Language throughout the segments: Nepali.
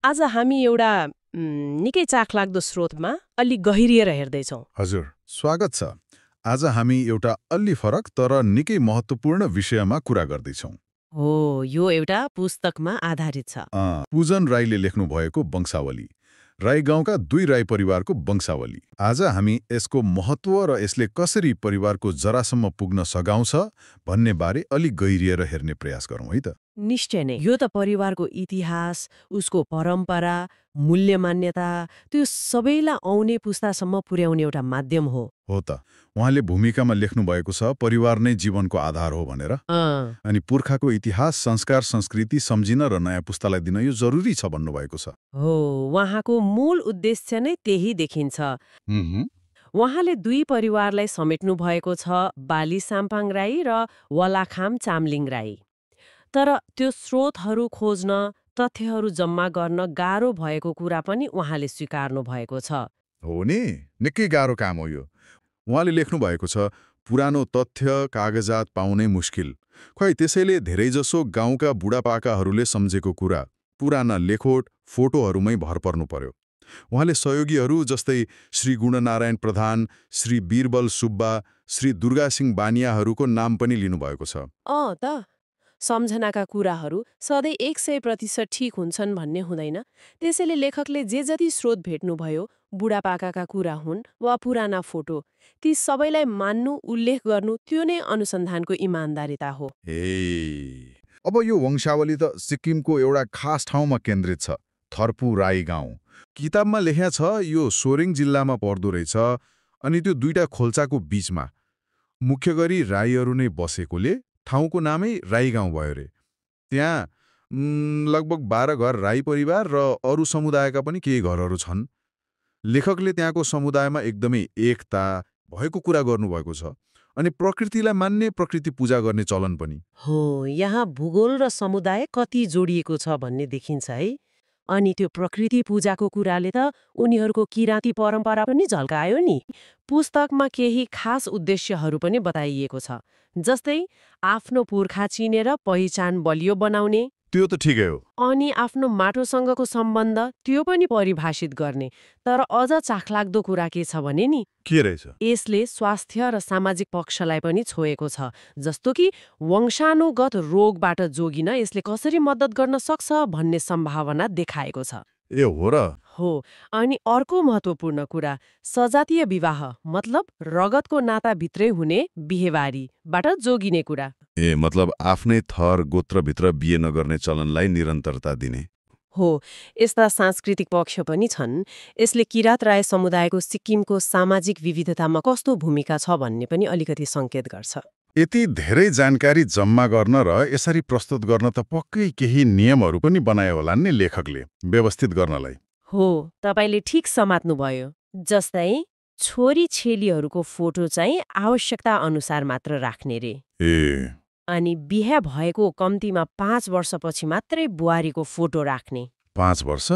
आज हामी एउटा निकै चाखलाग्दो स्रोतमा अलि गहिरिएर हेर्दैछौँ। हजुर, स्वागत छ। आज हामी एउटा अलि फरक तर निकै महत्त्वपूर्ण विषयमा कुरा गर्दैछौँ। हो, यो एउटा पुस्तकमा आधारित छ। पूजन राईले लेख्नु भएको वंशावली, राई गाउँका 2 राई परिवारको वंशावली। आज हामी यसको महत्त्व र यसले कसरी परिवारको जरासम्म पुग्न सघाउँछ भन्ने बारे अलि गहिरिएर हेर्ने प्रयास गरौँ है त। निश्चय नै यो त परिवारको इतिहास, उसको परम्परा, मूल्य मान्यता, त्यो सबैलाई आउने पुस्तासम्म पुर्याउने एउटा माध्यम हो। हो त, उहाँले भूमिकामा लेख्नु भएको छ परिवार नै जीवनको आधार हो भनेर। अनि पुर्खाको इतिहास, संस्कार, संस्कृति सम्झिन र नयाँ पुस्तालाई दिन यो जरुरी छ भन्नुभएको छ। हो, उहाँको मूल उद्देश्य नै त्यही देखिन्छ। उहाँले 2 परिवारलाई समेट्नु भएको छ, बाली साम्पाङ राई र वलाखाम चामलिङ राई। तर त्यो स्रोतहरू खोज्न, तथ्यहरू जम्मा गर्न गाह्रो भएको कुरा पनि उहाँले स्वीकार्नु भएको छ। हो नि, निकै गाह्रो काम हो यो। उहाँले लेख्नु भएको छ पुरानो तथ्य कागजात पाउनै मुस्किल। खै त्यसैले धेरैजसो गाउँका बुढापाकाहरूले सम्झेको कुरा, पुराना लेखोट, फोटोहरूमै भर पर्नु पर्यो। उहाँले सहयोगीहरू जस्तै श्री गुणनारायण प्रधान, श्री बीरबल सुब्बा, श्री दुर्गासिंह बानियाहरूको नाम पनि लिनुभएको छ। त सम्झनाका कुराहरू सधैँ 100% ठिक हुन्छन् भन्ने हुँदैन। त्यसैले लेखकले जे जति स्रोत भेट्नुभयो, बुढापाकाका कुरा हुन् वा पुराना फोटो, ती सबैलाई मान्नु, उल्लेख गर्नु त्यो नै अनुसन्धानको इमान्दारिता हो। अब यो वंशावली त सिक्किमको एउटा खास ठाउँमा केन्द्रित छ, थर्पु राई गाउँ। किताबमा लेख्या छ यो सोरेङ जिल्लामा पर्दो रहेछ, अनि त्यो 2टा खोल्चाको बीचमा। मुख्य गरी राईहरू नै बसेकोले ठाउँको नामै राई गाउँ भयो रे। त्यहाँ लगभग 12 घर राई परिवार र अरू समुदायका पनि केही घरहरू छन्। लेखकले त्यहाँको समुदायमा एकदमै एकता भएको कुरा गर्नुभएको छ, अनि प्रकृतिलाई मान्ने, प्रकृति पूजा गर्ने चलन पनि। हो, यहाँ भूगोल र समुदाय कति जोडिएको छ भन्ने देखिन्छ है। अनि त्यो प्रकृति पूजाको कुराले त उनीहरूको किराँती परम्परा पनि झल्कायो नि। पुस्तकमा केही खास उद्देश्यहरू पनि बताइएको छ, जस्तै आफ्नो पुर्खा चिनेर पहिचान बलियो बनाउने। त्यो त ठिकै हो। अनि आफ्नो माटोसँगको सम्बन्ध त्यो पनि परिभाषित गर्ने। तर अझ चाखलाग्दो कुरा के छ भने नि, के रहेछ? यसले स्वास्थ्य र सामाजिक पक्षलाई पनि छोएको छ, जस्तो कि वंशानुगत रोगबाट जोगिन यसले कसरी मद्दत गर्न सक्छ भन्ने सम्भावना देखाएको छ। ए हो र? हो, अनि अर्को महत्त्वपूर्ण कुरा, सजातीय विवाह मतलब रगतको नाताभित्रै हुने बिहेबारीबाट जोगिने कुरा। मतलब आफ्नै थर गोत्रभित्र बिहे नगर्ने चलनलाई निरन्तरता दिने। हो, यस्ता सांस्कृतिक पक्ष पनि छन्। यसले किरात राय समुदायको सिक्किमको सामाजिक विविधतामा कस्तो भूमिका छ भन्ने पनि अलिकति सङ्केत गर्छ। यति धेरै जानकारी जम्मा गर्न र यसरी प्रस्तुत गर्न त पक्कै केही नियमहरू पनि बनायो होला नि लेखकले, व्यवस्थित गर्नलाई। हो, तपाईले ठिक समात्नुभयो। जस्तै छोरी छेलीहरूको फोटो चाहिँ आवश्यकता अनुसार मात्र राख्ने रे। अनि बिहे भएको कम्तीमा 5 वर्षपछि मात्रै बुहारीको फोटो राख्ने। 5 वर्ष?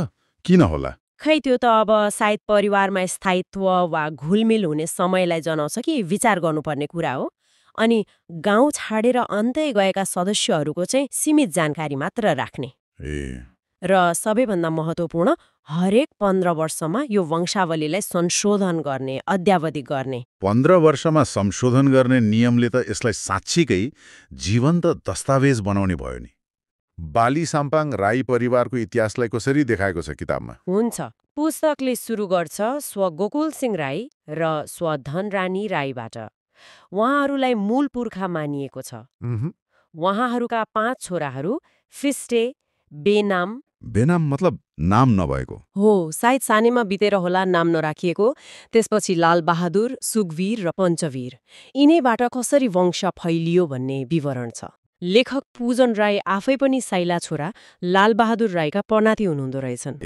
किन होला? खै त्यो त अब सायद परिवारमा स्थायित्व वा घुलमिल हुने समयलाई जनाउँछ कि विचार गर्नुपर्ने कुरा हो। अनि गाउँ छाडेर अन्तै गएका सदस्यहरूको चाहिँ सीमित जानकारी मात्र राख्ने। र सबैभन्दा महत्त्वपूर्ण, हरेक 15 वर्षमा यो वंशावलीलाई संशोधन गर्ने, अद्यावधिक गर्ने। 15 वर्षमा संशोधन गर्ने नियमले त यसलाई साँच्चीकै जीवन्त दस्तावेज बनाउने भयो नि। बाली साम्पाङ राई परिवारको इतिहासलाई कसरी देखाएको छ किताबमा? हुन्छ, पुस्तकले सुरु गर्छ स्व गोकुल सिंह राई र स्व धनरानी राईबाट। उहाँहरूलाई मूल पुर्खा मानिएको छ। उहाँहरूका 5 छोराहरू फिस्टे, बेनाम। बेनाम मतलब नाम नभएको? हो, सायद सानैमा बितेर होला नाम नराखिएको। त्यसपछि लालबहादुर, सुखवीर र पञ्चवीर। यिनैबाट कसरी वंश फैलियो भन्ने विवरण छ। लेखक पूजन राई आफै पनि साइला छोरा लालबहादुर राईका पनाती हुनुहुँदो रहेछन्।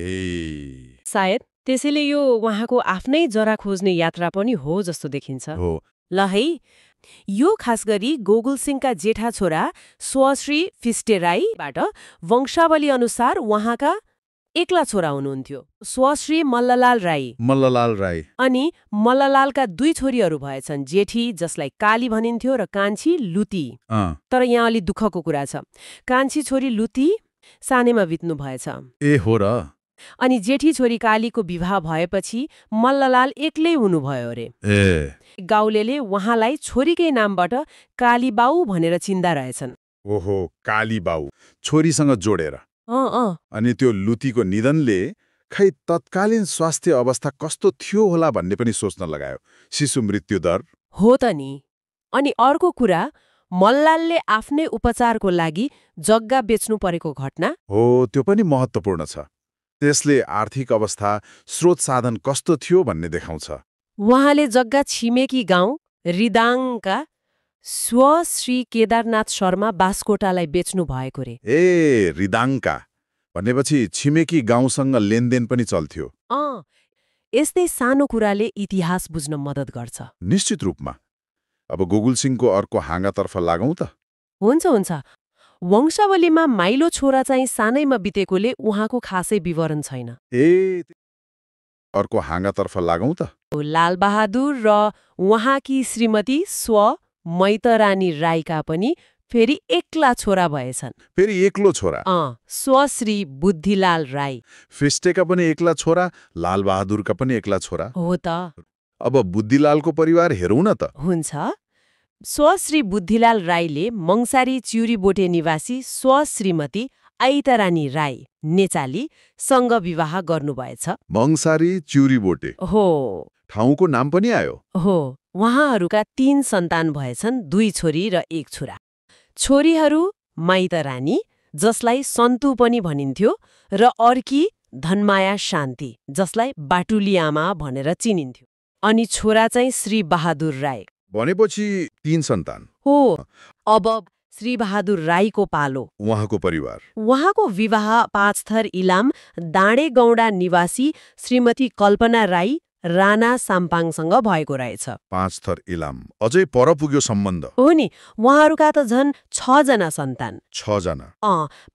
सायद त्यसैले यो उहाँको आफ्नै जरा खोज्ने यात्रा पनि हो जस्तो देखिन्छ। ल है, यो खास गरी गोकुल सिंहका जेठा छोरा स्वश्री फिस्टे राईबाट वंशावली अनुसार उहाँका एक्ला छोरा हुनुहुन्थ्यो, स्वश्री मल्ललाल राई। अनि मल्ललालका 2 छोरीहरू भएछन्, जेठी जसलाई काली भनिन्थ्यो र कान्छी लुती। तर यहाँ अलि दुःखको कुरा छ, कान्छी छोरी लुती सानैमा बित्नु भएछ। ए हो र? अनि जेठी छोरी कालीको विवाह भएपछि मल्ललाल एक्लै हुनुभयो अरे। ए गाउँलेले उहाँलाई छोरीकै नामबाट कालीबाउ भनेर चिन्दा रहेछन्। ओहो, काली बाउ छोरीसँग जोडेर। अनि त्यो लुतीको निधनले खै तत्कालीन स्वास्थ्य अवस्था कस्तो थियो होला भन्ने पनि सोच्न लगायो। शिशु मृत्यु दर हो त नि। अनि अर्को कुरा, मल्लालले आफ्नै उपचारको लागि जग्गा बेच्नु परेको घटना हो, त्यो पनि महत्त्वपूर्ण छ। त्यसले आर्थिक अवस्था, स्रोत साधन कस्तो थियो भन्ने देखाउँछ। उहाँले जग्गा छिमेकी गाउँ रिदाङका स्व श्री केदारनाथ शर्मा बास्कोटालाई बेच्नु भएको रे। ए रिदाङका भनेपछि छिमेकी गाउँसँग लेनदेन पनि चल्थ्यो। यस्तै सानो कुराले इतिहास बुझ्न मद्दत गर्छ। निश्चित रूपमा। अब गोकुल सिंहको अर्को हाँगातर्फ लागौँ त। हुन्छ। वंशावलीमा माइलो छोरा चाहिँ सानैमा बितेकोले उहाँको खासै विवरण छैन। ए अर्को हाँगातर्फ लागौँ त। लालबहादुर र उहाँकी श्रीमती स्व मैतरानी राईका पनि फेरि एक्ला छोरा भएछन्। फेरि एक्लो छोरा? स्वश्री बुद्धिलाल राई। फिस्टेका पनि एक्ला छोरा, लालबहादुरका पनि एक्ला छोरा। हो त। अब बुद्धिलालको परिवार हेरौँ न त। हुन्छ। स्वश्री बुद्धिलाल राईले मंसारी चिउरीबोटे निवासी स्वश्रीमती ऐतरानी राई नेचाली सँग विवाह गर्नुभएछ। मंसारी चिउरीबोटे? हो। ठाउँको नाम पनि आयो? हो। उहाँहरूका 3 सन्तान भएछन्, 2 छोरी र 1 छोरा। छोरीहरू मैतरानी, जसलाई सन्तु पनि भनिन्थ्यो, र अर्की धनमाया शान्ति, जसलाई बाटुली आमा भनेर चिनिन्थ्यो। अनि छोरा चाहिँ श्री बहादुर राई। भनेपछि 3 सन्तान? हो। अब श्री बहादुर राईको पालो। उहाँको परिवार? उहाँको विवाह पाँचथर इलाम डाँडेगौडा निवासी श्रीमती कल्पना राई राणा साम्पाङसँग भएको रहेछ। पाँचथर इलाम, अझै पर पुग्यो सम्बन्ध। हो नि। उहाँहरूका त झन् 6 जना सन्तान। 6 जना?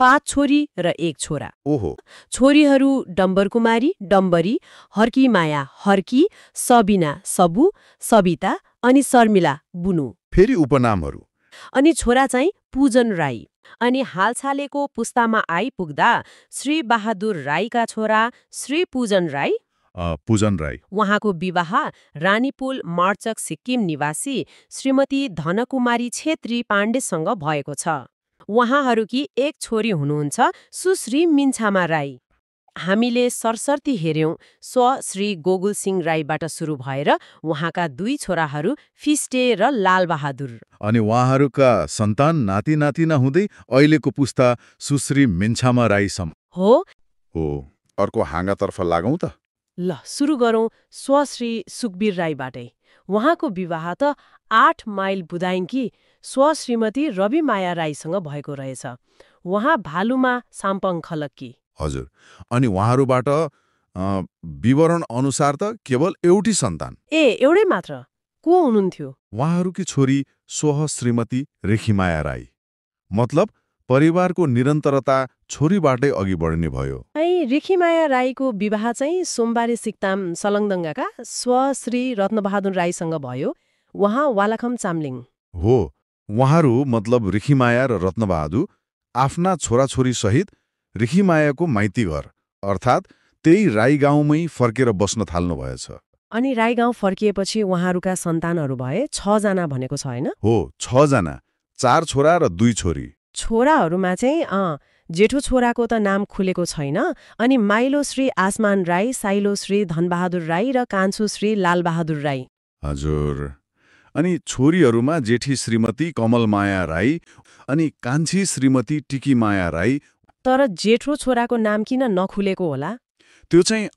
5 छोरी र 1 छोरा। ओहो। छोरीहरू डम्बरकुमारी डम्बरी, हर्की माया हर्की, सबिना सबु, सबिता अनि शर्मिला बुनु। फेरि उपनामहरू? अनि छोरा चाहिँ पूजन राई। अनि हालछालेको पुस्तामा आइपुग्दा श्री बहादुर राईका छोरा श्री पूजन राई। पूजन राई। उहाँको विवाह रानीपुल मार्चक सिक्किम निवासी श्रीमती धनकुमारी छेत्री पाण्डेसँग भएको छ। उहाँहरूकी एक छोरी हुनुहुन्छ सुश्री मिन्छामा राई। हामीले सरसर्ती हेर्यौं स्व श्री गोकुल सिंह राईबाट सुरु भएर उहाँका 2 छोराहरू फिस्टे र लालबहादुर। अनि उहाँहरूका सन्तान नाति नातिना हुँदै अहिलेको पुस्ता सुश्री मिन्छामा राईसम्म। हो। अर्को हाँगातर्फ लागौँ त। ल सुरु गरौँ स्वश्री सुखबीर राईबाटै। उहाँको विवाह त 8 माइल बुदाइङकी स्व श्रीमती रविमाया राईसँग भएको रहेछ। उहाँ भालुमा साम्पङ खलक्की। हजुर। अनि उहाँहरूबाट विवरण अनुसार त केवल एउटै सन्तान? एउटै मात्र। को हुनुहुन्थ्यो? उहाँहरूकी छोरी स्व श्रीमती रेखीमाया राई। मतलब परिवारको निरन्तरता छोरीबाटै अघि बढ्ने भयो। रेखीमाया राईको विवाह चाहिँ सोमबारे सिक्ताम सलङदङ्गाका स्व श्री रत्नबहादुर राईसँग भयो। उहाँ वालाखम चाम्लिङ हो। उहाँहरू मतलब रेखीमाया र रत्नबहादुर आफ्ना छोराछोरी सहित रेखीमायाको माइती घर अर्थात् त्यही राई गाउँमै फर्केर बस्न थाल्नु भएछ। अनि राई गाउँ फर्किएपछि उहाँहरूका सन्तानहरू भए 6 जना भनेको छ हैन? हो, 6 जना, 4 छोरा र 2 छोरी। छोराहरूमा चाहिँ जेठो छोराको त नाम खुलेको छैन। अनि माइलो श्री आसमान राई, साइलो श्री धनबहादुर राई र कान्छो श्री लालबहादुर राई। हजुर। अनि छोरीहरूमा जेठी श्रीमती कमलमाया राई अनि कान्छी श्रीमती टिकीमाया राई। तर जेठो छोराको नाम किन नखुलेको होला? त्यो चाहिँ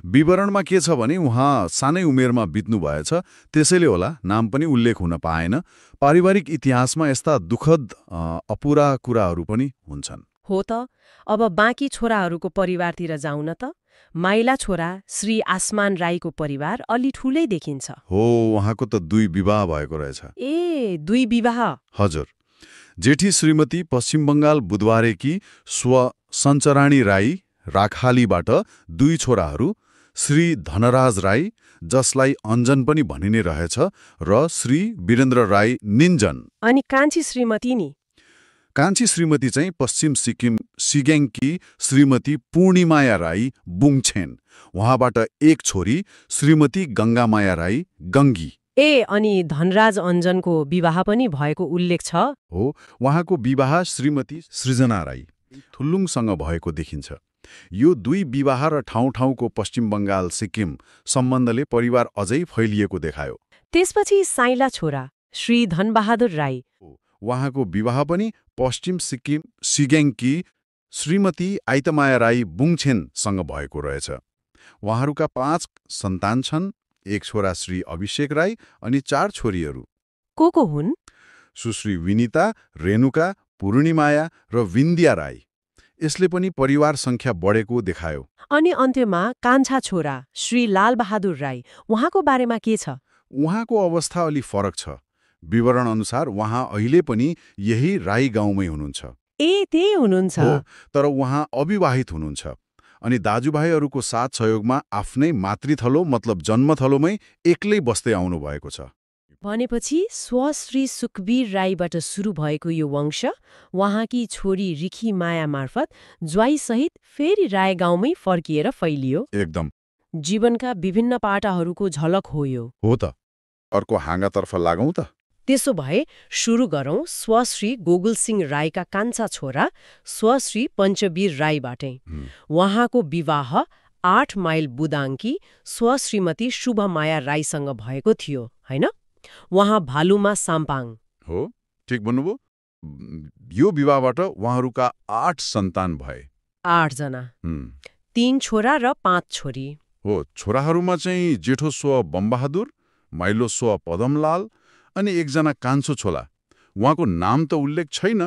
विवरणमा के छ भने उहाँ सानै उमेरमा बित्नु भएछ, त्यसैले होला नाम पनि उल्लेख हुन पाएन। पारिवारिक इतिहासमा यस्ता दुःखद अपुरा कुराहरू पनि हुन्छन्। हो त। अब बाँकी छोराहरूको परिवारतिर जाउँ न त। माइला छोरा श्री आसमान राईको परिवार अलि ठूलै देखिन्छ। हो, उहाँको त 2 विवाह भएको रहेछ। 2 विवाह? हजुर। जेठी श्रीमती पश्चिम बङ्गाल बुधबारेकी स्व सञ्चराणी राई राखालीबाट 2 छोराहरू श्री धनराज राई, जसलाई अञ्जन पनि भनिने रहेछ, र श्री वीरेन्द्र राई निन्जन। अनि कान्छी श्रीमती नि? कान्छी श्रीमती चाहिँ पश्चिम सिक्किम सिगेङकी श्रीमती पूर्णिमाया राई बुङछेन। उहाँबाट एक छोरी श्रीमती गङ्गामाया राई गङ्गी। अनि धनराज अन्जनको विवाह पनि भएको उल्लेख छ। हो, उहाँको विवाह श्रीमती सृजना राई थुलुङसँग भएको देखिन्छ। यो दुई विवाह र ठाउँ ठाउँको पश्चिम बङ्गाल सिक्किम सम्बन्धले परिवार अझै फैलिएको देखायो। त्यसपछि साइला छोरा श्री धनबहादुर राई, उहाँको विवाह पनि पश्चिम सिक्किम सिगेङकी श्रीमती आइतमाया राई बुङछेनसँग भएको रहेछ। उहाँहरूका 5 सन्तान छन्, एक छोरा श्री अभिषेक राई अनि 4 छोरीहरू। को हुन्? सुश्री विनिता, रेणुका, पूर्णिमाया र विन्द्या राई। यसले पनि परिवार संख्या बढेको देखायो। अनि अन्त्यमा कान्छा छोरा श्री लालबहादुर राई, उहाँको बारेमा के छ? उहाँको अवस्था अलि फरक छ। विवरण अनुसार उहाँ अहिले पनि यही राई गाउँमै हुनुहुन्छ। त्यही हुनुहुन्छ। हो, तर उहाँ अविवाहित हुनुहुन्छ अनि दाजुभाइहरूको साथ सहयोगमा आफ्नै मातृथलो मतलब जन्मथलोमै एक्लै बस्दै आउनु भएको छ। भनेपछि स्वश्री सुखवीर राईबाट सुरु भएको यो वंश उहाँकी छोरी रिखी माया मार्फत ज्वाइसहित फेरि राय गाउँमै फर्किएर फैलियो। एकदम। जीवनका विभिन्न पाटाहरूको झलक हो यो। हो त। अर्को हाँगातर्फ लागौं त। त्यसो भए सुरु गरौं स्वश्री गोकुल सिंह राईका कान्छा छोरा स्वश्री पञ्चवीर राईबाटै। उहाँको विवाह 8 माइल बुदाङकी स्वश्रीमती शुभमाया राईसँग भएको थियो, हैन? उहाँ भालुमा साम्पाङ। हो, ठिक भन्नुभयो। यो विवाहबाट उहाँहरूका 8 सन्तान भए। 8 जना। 3 छोरा र 5 छोरी। हो, छोराहरूमा चाहिँ जेठो स्व बमबहादुर, माइलो स्व पदमलाल अनि एकजना कान्छो छोला। उहाँको नाम त उल्लेख छैन,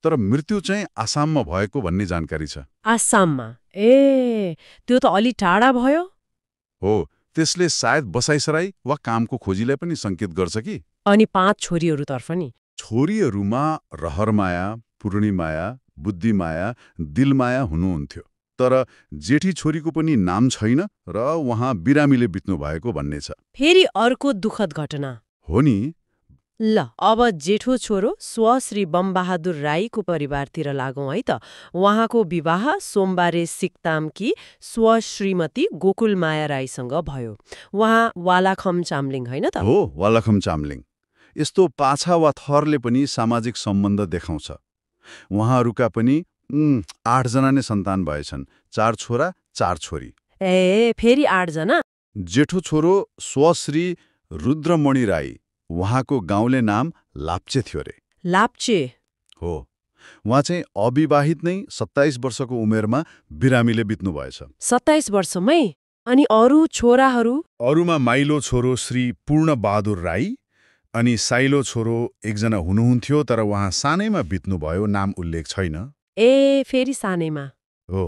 तर मृत्यु चाहिँ आसाममा भएको भन्ने जानकारी छ। आसाममा? त्यो त अलि टाढा भयो। हो, त्यसले सायद बसाइसराई वा कामको खोजीलाई पनि संकेत गर्छ कि। अनि 5 छोरीहरूतर्फ नि? छोरीहरूमा रहरमाया, पूर्णिमाया, बुद्धिमाया, दिलमाया हुनुहुन्थ्यो। तर जेठी छोरीको पनि नाम छैन र उहाँ बिरामीले बित्नु भएको भन्ने छ। फेरि अर्को दुःखद घटना हो नि। ल, अब जेठो छोरो स्वश्री बमबहादुर राईको परिवारतिर लागौं है त। उहाँको विवाह सोमबारे सिक्तामकी स्वश्रीमती गोकुलमाया राईसँग भयो। उहाँ वालाखम चाम्लिङ, होइन त? हो, वालाखम चाम्लिङ। यस्तो पाछा वा थरले पनि सामाजिक सम्बन्ध देखाउँछ। उहाँहरूका पनि 8 जना नै सन्तान भएछन्, 4 छोरा 4 छोरी। फेरि 8 जना? जेठो छोरो स्वश्री रुद्रमणि राई, उहाँको गाउँले नाम लाप्चे थियो रे। लाप्चे? हो, उहाँ चाहिँ अविवाहित नै 27 वर्षको उमेरमा बिरामीले बित्नु भएछ। 27 वर्षमै? अनि अरू छोराहरू? अरूमा माइलो छोरो श्री पूर्णबहादुर राई अनि साइलो छोरो एकजना हुनुहुन्थ्यो, तर उहाँ सानैमा बित्नुभयो, नाम उल्लेख छैन। फेरि सानैमा? हो,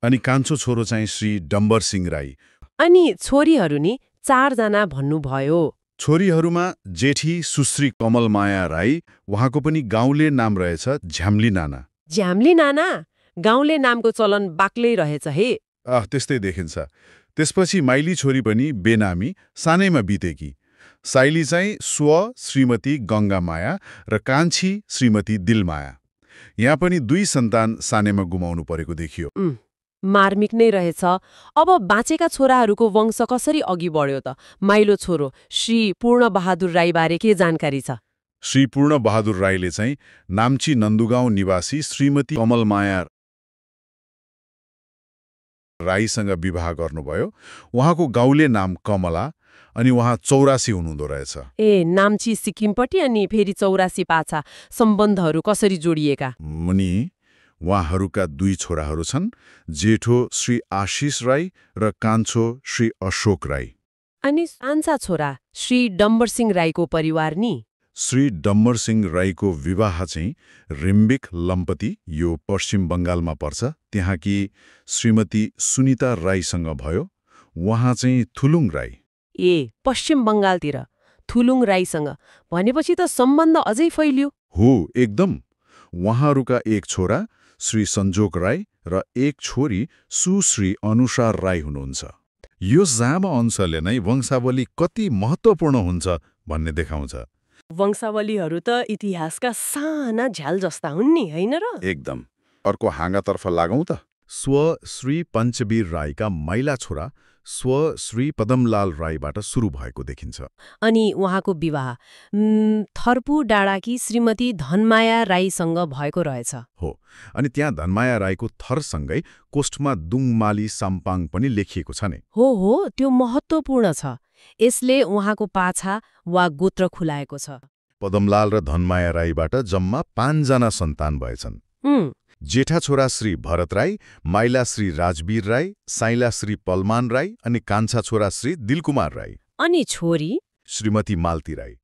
अनि कान्छो छोरो चाहिँ श्री डम्बर सिंह राई। अनि छोरीहरू नि 4 जना भन्नुभयो। छोरीहरूमा जेठी सुश्री कमलमाया राई, उहाँको पनि गाउँले नाम रहेछ झ्याम्ली नाना। झ्याम्ली नाना? गाउँले नामको चलन बाक्लै रहेछ हे। त्यस्तै देखिन्छ। त्यसपछि माइली छोरी पनि बेनामी, सानैमा बितेकी। साइली चाहिँ स्व श्रीमती गङ्गामाया र कान्छी श्रीमती दिलमाया। यहाँ पनि 2 सन्तान सानैमा गुमाउनु परेको देखियो। मार्मिक नै रहेछ। अब बाँचेका छोराहरूको वंश कसरी अघि बढ्यो त? माइलो छोरो श्री पूर्णबहादुर राईबारे के जानकारी छ? श्री पूर्णबहादुर राईले चाहिँ नाम्ची नन्दुगाउँ निवासी श्रीमती कमलमाया राईसँग विवाह गर्नुभयो। उहाँको गाउँले नाम कमला अनि उहाँ 84 हुनुहुँदो रहेछ। नाम्ची सिक्किमपट्टि अनि फेरि 84 पाछा सम्बन्धहरू कसरी जोडिएका? मुनि उहाँहरूका 2 छोराहरू छन्, जेठो श्री आशिष राई र कान्छो श्री अशोक राई। अनि कान्छा छोरा श्री डम्बर सिंह राईको परिवार नि? श्री डम्बर सिंह राईको विवाह चाहिँ रिम्बिक लम्पती, यो पश्चिम बङ्गालमा पर्छ, त्यहाँकी श्रीमती सुनिता राईसँग भयो। उहाँ चाहिँ थुलुङ राई। पश्चिम बङ्गालतिर थुलुङ राईसँग भनेपछि त सम्बन्ध अझै फैलियो। हो, एकदम। उहाँहरूका एक छोरा श्री सञ्जोग राई र एक छोरी सुश्री अनुसार राई हुनुहुन्छ। यो जामा अंशले नै वंशावली कति महत्त्वपूर्ण हुन्छ भन्ने देखाउँछ। वंशावलीहरू त इतिहासका साना झ्याल जस्ता हुन् नि, होइन र? एकदम। अर्को हाँगातर्फ लागौँ त। स्व श्री पञ्चवीर राईका माइला छोरा स्व श्री पदमलाल राईबाट सुरु भएको देखिन्छ। अनि उहाँको विवाह थर्पु डाँडाकी श्रीमती धनमाया राईसँग भएको रहेछ। हो, अनि त्यहाँ धनमाया राईको थरसँगै कोष्ठमा दुङमाली साम्पाङ पनि लेखिएको छ नि। हो, त्यो महत्त्वपूर्ण छ। यसले उहाँको पाछा वा गोत्र खुलाएको छ। पदमलाल र धनमाया राईबाट जम्मा 5 जना सन्तान भएछन्। जेठा छोरा श्री भरत राई, माइला श्री राजवीर राई, साइला श्री पलमान राई अनि कान्छा छोरा श्री दिलकुमार राई। अनि छोरी श्रीमती मालती राई।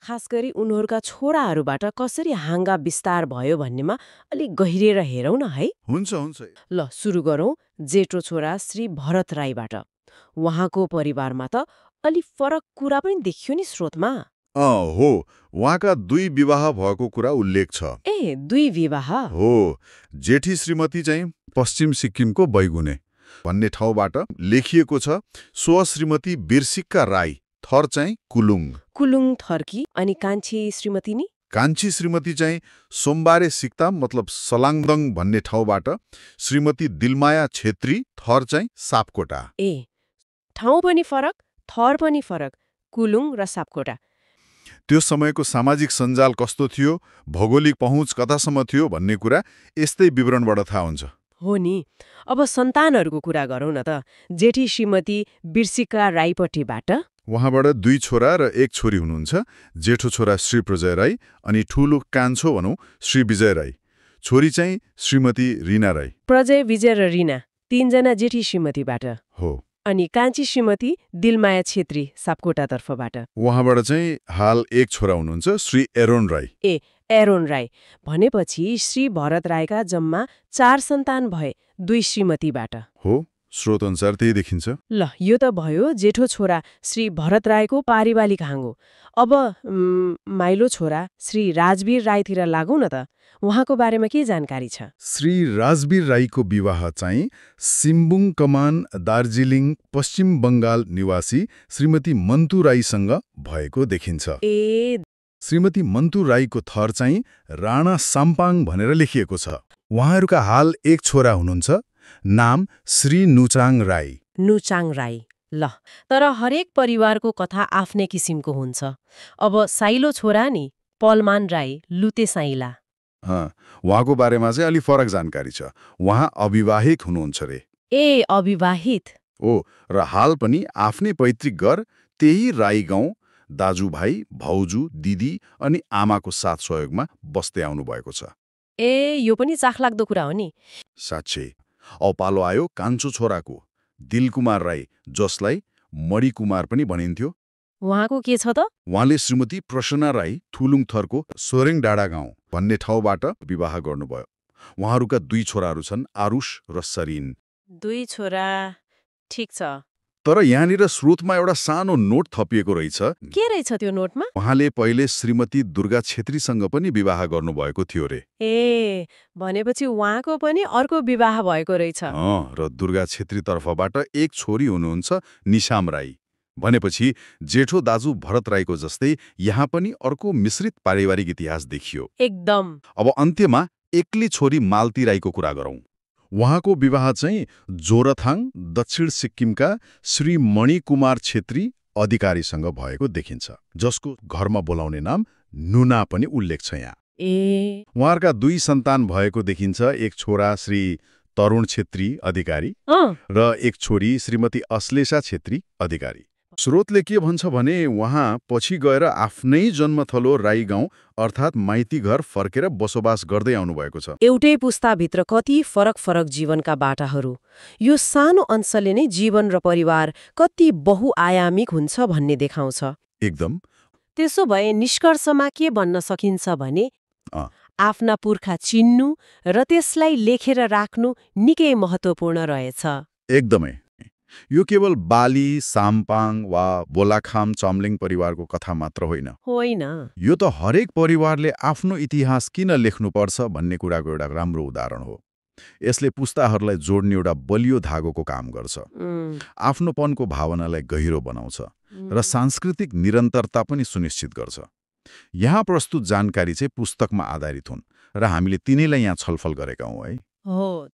खास गरी उनीहरूका छोराहरूबाट कसरी हाँगा विस्तार भयो भन्नेमा अलिक गहिरेर हेरौँ न है। हुन्छ। ल सुरु गरौँ जेठो छोरा श्री भरत राईबाट। उहाँको परिवारमा त अलि फरक कुरा पनि देखियो नि स्रोतमा। हो, उहाँका 2 विवाह भएको कुरा उल्लेख छ। ए 2 विवाह? हो, जेठी श्रीमती चाहिँ पश्चिम सिक्किमको बैगुने भन्ने ठाउँबाट लेखिएको छ। स्व श्रीमती बिरसिक्का राई, थर चाहिँ कुलुङ थर्की। अनि कान्छी श्रीमती नि? कान्छी श्रीमती चाहिँ सोमबारे सिक्ताम मतलब सलाङदङ भन्ने ठाउँबाट श्रीमती दिलमाया छेत्री, थर चाहिँ सापकोटा। ए ठाउँ पनि फरक, थर पनि फरक, कुलुङ र सापकोटा। त्यो समयको सामाजिक सञ्जाल कस्तो थियो, भौगोलिक पहुँच कतासम्म थियो भन्ने कुरा यस्तै विवरणबाट थाहा हुन्छ। हो नि। अब सन्तानहरूको कुरा गरौँ न त। जेठी श्रीमती बिरसिक्का राईपट्टिबाट उहाँबाट 2 छोरा र 1 छोरी हुनुहुन्छ। जेठो छोरा श्री प्रजय राई अनि ठूलो कान्छो भनौँ श्री विजय राई। छोरी चाहिँ श्रीमती रीना राई। प्रजय, विजय र रीना 3 जना जेठी श्रीमतीबाट हो। अनि कान्छी श्रीमती दिलमाया छेत्री सापकोटातर्फबाट। उहाँबाट चाहिँ हाल 1 छोरा हुनुहुन्छ श्री एरोन राई। एरोन राई भनेपछि श्री भरत राईका जम्मा 4 सन्तान भए 2 श्रीमतीबाट। हो, स्रोत अनुसार त्यही देखिन्छ। ल यो त भयो जेठो छोरा श्री भरत राईको पारिवारिक हाँगो। अब माइलो छोरा श्री राजवीर राईतिर लागौँ न त। उहाँको बारेमा के जानकारी छ? श्री राजवीर राईको विवाह चाहिँ सिम्बुङ कमान दार्जिलिङ पश्चिम बङ्गाल निवासी श्रीमती मन्तु राईसँग भएको देखिन्छ। श्रीमती मन्तु राईको थर चाहिँ राणा साम्पाङ भनेर लेखिएको छ। उहाँहरूका हाल 1 छोरा हुनुहुन्छ, नाम श्री नुचाङ राई। ल तर हरेक परिवारको कथा आफ्नै किसिमको हुन्छ। अब साइलो छोरा नि पलमान राई लुते साइला। उहाँको बारेमा चाहिँ अलि फरक जानकारी छ। उहाँ अविवाहित हुनुहुन्छ रे। अविवाहित? र हाल पनि आफ्नै पैतृक घर त्यही राई गाउँ दाजुभाइ, भाउजू, दिदी अनि आमाको साथ सहयोगमा बस्दै आउनु भएको छ। यो पनि चाखलाग्दो कुरा हो नि। साँच्चै। औपालो आयो कान्छो छोराको दिलकुमार राई, जसलाई मणिकुमार पनि भनिन्थ्यो। उहाँको के छ त? उहाँले श्रीमती प्रसन्ना राई थुलुङ थरको सोरेङ डाँडा गाउँ भन्ने ठाउँबाट विवाह गर्नुभयो। उहाँहरूका 2 छोराहरू छन्, आरुष र सरिन। 2 छोरा, ठिक छ। तर यहाँनिर स्रोतमा एउटा सानो नोट थपिएको रहेछ। के रहेछ त्यो नोटमा? उहाँले पहिले श्रीमती दुर्गा छेत्रीसँग पनि विवाह गर्नुभएको थियो रे। भनेपछि उहाँको पनि अर्को विवाह भएको रहेछ। र दुर्गा छेत्री तर्फबाट 1 छोरी हुनुहुन्छ निशाम राई। भनेपछि जेठो दाजु भरत राईको जस्तै यहाँ पनि अर्को मिश्रित पारिवारिक इतिहास देखियो। एकदम। अब अन्त्यमा एक्ली छोरी मालती राईको कुरा गरौँ। उहाँको विवाह चाहिँ जोरथाङ दक्षिण सिक्किमका श्री मणिकुमार छेत्री अधिकारीसँग भएको देखिन्छ, जसको घरमा बोलाउने नाम नुना पनि उल्लेख छ यहाँ। उहाँहरूका 2 सन्तान भएको देखिन्छ। 1 छोरा श्री तरुण छेत्री अधिकारी र 1 छोरी श्रीमती अश्लेषा छेत्री अधिकारी। स्रोतले के भन्छ भने उहाँ पछि गएर आफ्नै जन्मथलो राई गाउँ अर्थात् माइती घर फर्केर बसोबास गर्दै आउनुभएको छ। एउटै पुस्ताभित्र कति फरक जीवनका बाटाहरू। यो सानो अंशले नै जीवन र परिवार कति बहुआयामिक हुन्छ भन्ने देखाउँछ। एकदम। त्यसो भए निष्कर्षमा के भन्न सकिन्छ भने आफ्ना पुर्खा चिन्नु र त्यसलाई लेखेर राख्नु निकै महत्त्वपूर्ण रहेछ। एकदमै। यो केवल बाली, साम्पाङ वा बोलाखाम चम्लिङ परिवारको कथा मात्र होइन। यो त हरेक परिवारले आफ्नो इतिहास किन लेख्नुपर्छ भन्ने कुराको एउटा राम्रो उदाहरण हो। यसले पुस्ताहरूलाई जोड्ने एउटा बलियो धागोको काम गर्छ, आफ्नोपनको भावनालाई गहिरो बनाउँछ र सांस्कृतिक निरन्तरता पनि सुनिश्चित गर्छ। यहाँ प्रस्तुत जानकारी चाहिँ पुस्तकमा आधारित हुन् र हामीले तिनैलाई यहाँ छलफल गरेका हौँ है। हो